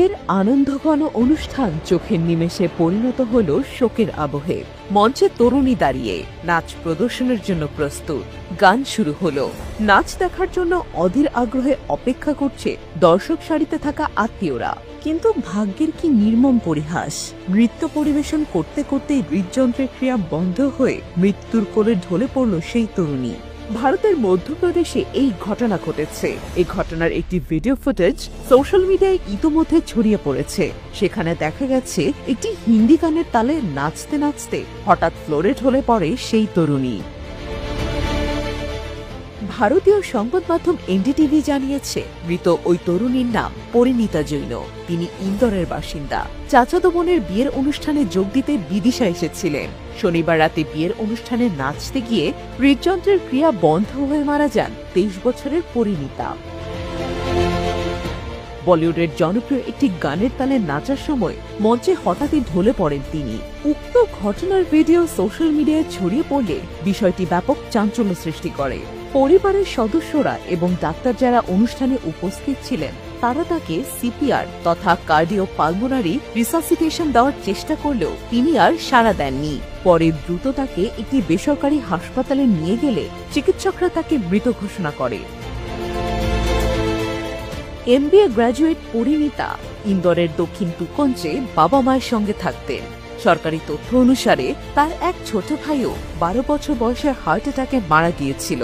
বিয়ের আনন্দঘন অনুষ্ঠান চোখের নিমেষে পরিণত হল শোকের আবহে। মঞ্চে তরুণী দাঁড়িয়ে নাচ প্রদর্শনের জন্য প্রস্তুত। গান শুরু হলো। নাচ দেখার জন্য অধীর আগ্রহে অপেক্ষা করছে দর্শক সারিতে থাকা আত্মীয়রা। কিন্তু ভাগ্যের কি নির্মম পরিহাস! নৃত্য পরিবেশন করতে করতেই হৃদযন্ত্রের ক্রিয়া বন্ধ হয়ে মৃত্যুর কোলে ঢলে পড়ল সেই তরুণী। ভারতের মধ্যপ্রদেশে এই ঘটনা ঘটেছে। এই ঘটনার একটি ভিডিও ফুটেজ সোশ্যাল মিডিয়ায় ইতোমধ্যে ছড়িয়ে পড়েছে। সেখানে দেখা গেছে একটি হিন্দি গানের তালে নাচতে নাচতে হঠাৎ ফ্লোরে ঢলে পড়ে সেই তরুণী। ভারতীয় সংবাদ মাধ্যম এনডিটিভি জানিয়েছে, মৃত ওই তরুণীর নাম পরিণীতা জৈন। তিনি ইন্দোরের বাসিন্দা। চাচাতো বোনের বিয়ের অনুষ্ঠানে যোগ দিতে বিদিশা এসেছিলেন। শনিবার রাতে বিয়ের অনুষ্ঠানে নাচতে গিয়ে হৃদযন্ত্রের ক্রিয়া বন্ধ হয়ে মারা যান 23 বছরের পরিণীতা। বলিউডের জনপ্রিয় একটি গানের তালে নাচার সময় মঞ্চে হঠাৎই ঢলে পড়েন তিনি। উক্ত ঘটনার ভিডিও সোশ্যাল মিডিয়ায় ছড়িয়ে পড়লে বিষয়টি ব্যাপক চাঞ্চল্য সৃষ্টি করে। পরিবারের সদস্যরা এবং ডাক্তার যারা অনুষ্ঠানে উপস্থিত ছিলেন তারা তাকে সিপিআর তথা কার্ডিও পালমোনারি রিসাসিটেশন দেওয়ার চেষ্টা করলেও তিনি আর সাড়া দেননি। পরে দ্রুত তাকে একটি বেসরকারি হাসপাতালে নিয়ে গেলে চিকিৎসকরা তাকে মৃত ঘোষণা করে। এমবিএ গ্র্যাজুয়েট পরিণীতা ইন্দোরের দক্ষিণ তুকঞ্জে বাবা মায়ের সঙ্গে থাকতেন। সরকারি তথ্য অনুসারে তার এক ছোট ভাইও 12 বছর বয়সে হার্ট অ্যাটাকে মারা গিয়েছিল।